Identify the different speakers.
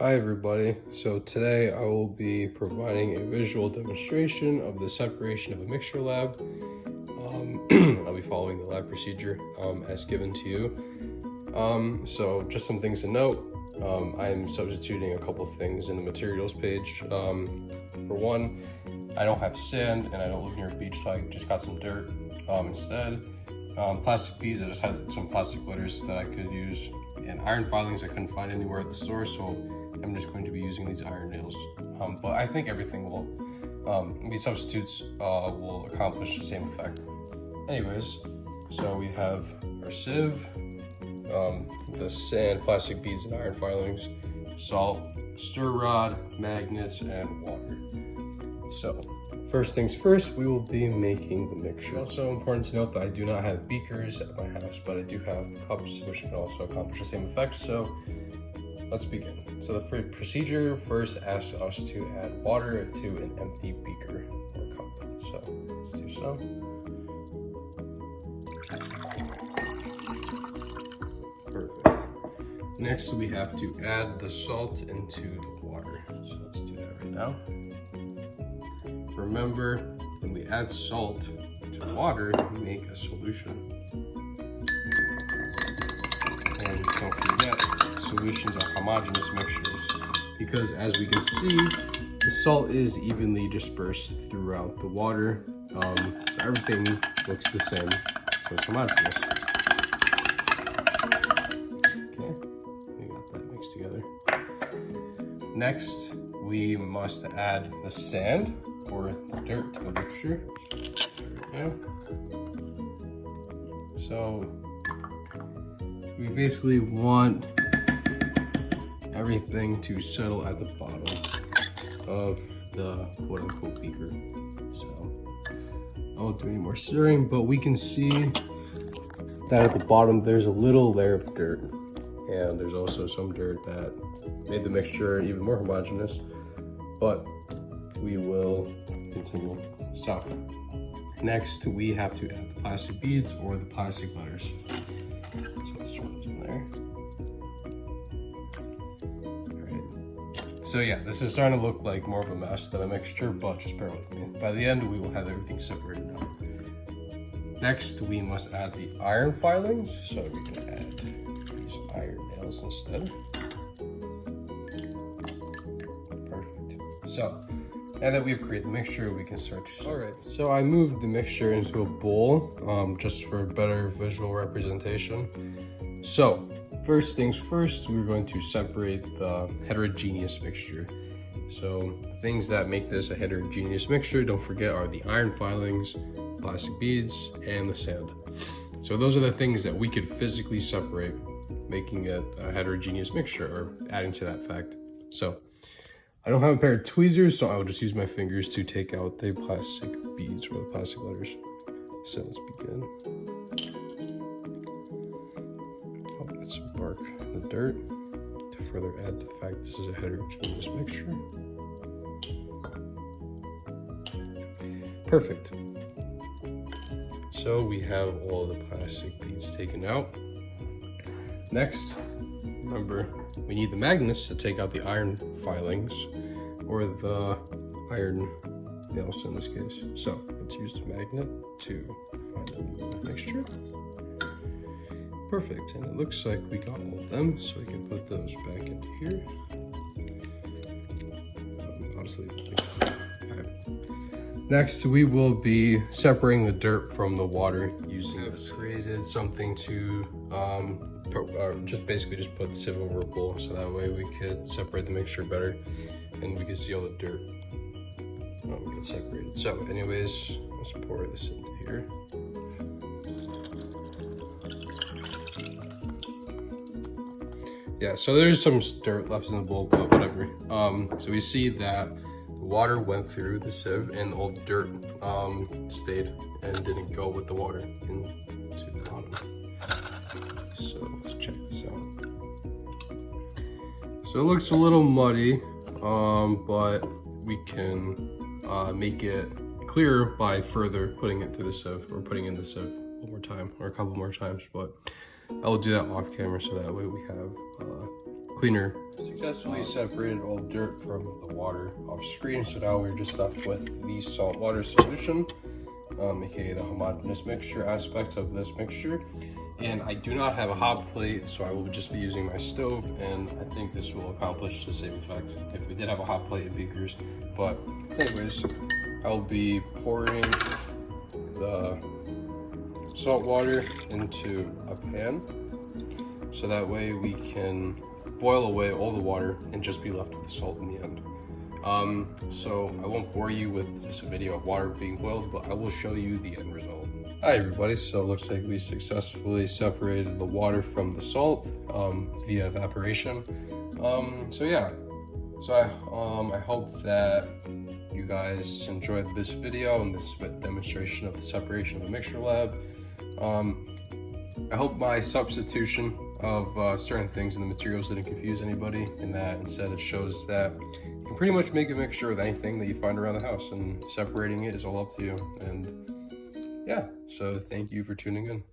Speaker 1: Hi everybody, so today I will be providing a visual demonstration of the separation of a mixture lab. I'll be following the lab procedure as given to you. So just some things to note. I'm substituting a couple things in the materials page. For one, I don't have sand and I don't live near a beach, so I just got some dirt instead. Plastic beads, I just had some plastic glitters that I could use, and iron filings I couldn't find anywhere at the store, so I'm just going to be using these iron nails. But I think everything will, these substitutes will accomplish the same effect. Anyways, so we have our sieve, the sand, plastic beads, and iron filings, salt, stir rod, magnets, and water. So first things first, we will be making the mixture. Also important to note that I do not have beakers at my house, but I do have cups which can also accomplish the same effect. So let's begin. So the procedure first asks us to add water to an empty beaker or cup. So let's do so. Perfect. Next, we have to add the salt into the water. So let's do that right now. Remember, when we add salt to water, we make a solution. And don't forget, solutions are homogeneous mixtures, because as we can see, the salt is evenly dispersed throughout the water, so everything looks the same, so it's homogeneous. Okay, we got that mixed together. Next, we must add the sand or the dirt to the mixture. There we go. So we basically want everything to settle at the bottom of the quote-unquote beaker. So I won't do any more stirring, but we can see that at the bottom there's a little layer of dirt, and there's also some dirt that made the mixture even more homogeneous, but we will continue. So next we have to add the plastic beads or the plastic letters. So let's throw those in there. So yeah, this is starting to look like more of a mess than a mixture, but just bear with me. By the end, we will have everything separated out. Next, we must add the iron filings. So we can add these iron nails instead. Perfect. So now that we've created the mixture, we can start to stir. All right, so I moved the mixture into a bowl just for better visual representation. So first things first, we're going to separate the heterogeneous mixture. So the things that make this a heterogeneous mixture, don't forget, are the iron filings, plastic beads, and the sand. So those are the things that we could physically separate, making it a heterogeneous mixture, or adding to that fact. So I don't have a pair of tweezers, so I'll just use my fingers to take out the plastic beads or the plastic letters. So let's begin. Some bark in the dirt to further add the fact this is a heterogeneous mixture. Perfect. So we have all the plastic beads taken out. Next, remember, we need the magnets to take out the iron filings or the iron nails in this case. So let's use the magnet to find the mixture. Perfect, and it looks like we got all of them, so we can put those back into here. Honestly, okay. Next, we will be separating the dirt from the water using this. Created something to just basically just put the sieve over a bowl, so that way we could separate the mixture better, and we can see all the dirt get separated. So, anyways, let's pour this into here. Yeah, so there's some dirt left in the bowl, but whatever. So we see that the water went through the sieve and all the dirt stayed and didn't go with the water into the bottom. So let's check this out. So it looks a little muddy, but we can make it clearer by further putting it through the sieve, or putting in the sieve one more time or a couple more times, but I will do that off camera so that way we have cleaner. Successfully separated all dirt from the water off screen, so now we're just left with the saltwater solution, aka the homogeneous mixture aspect of this mixture. And I do not have a hot plate, so I will just be using my stove, and I think this will accomplish the same effect. If we did have a hot plate, it'd be gross. But anyways, I'll be pouring the salt water into a pan, so that way we can boil away all the water and just be left with the salt in the end. So I won't bore you with just a video of water being boiled, but I will show you the end result. Hi everybody, so it looks like we successfully separated the water from the salt via evaporation. I hope that you guys enjoyed this video and this demonstration of the separation of the mixture lab. I hope my substitution of certain things in the materials didn't confuse anybody, and that instead it shows that you can pretty much make a mixture with anything that you find around the house, and separating it is all up to you. And yeah, so thank you for tuning in.